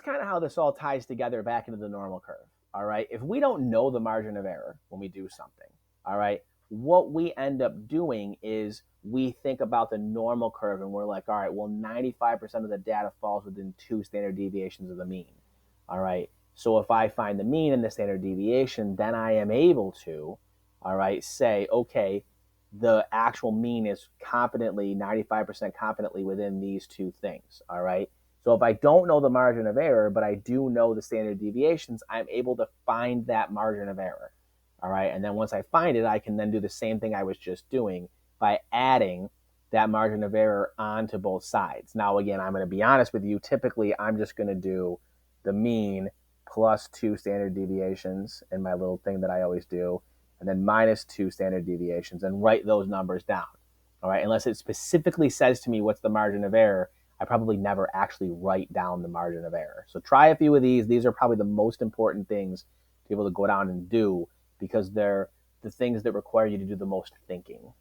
kind of how this all ties together back into the normal curve. All right. If we don't know the margin of error when we do something, all right, what we end up doing is we think about the normal curve and we're like, all right, well, 95% of the data falls within 2 standard deviations of the mean. All right. So if I find the mean and the standard deviation, then I am able to, all right, say, okay, the actual mean is confidently, 95% confidently within these two things. All right. So if I don't know the margin of error, but I do know the standard deviations, I'm able to find that margin of error. All right. And then once I find it, I can then do the same thing I was just doing by adding that margin of error onto both sides. Now, again, I'm going to be honest with you. Typically, I'm just going to do the mean plus 2 standard deviations in my little thing that I always do, and then minus 2 standard deviations and write those numbers down. All right. Unless it specifically says to me what's the margin of error, I probably never actually write down the margin of error. So try a few of these. These are probably the most important things to be able to go down and do because they're the things that require you to do the most thinking.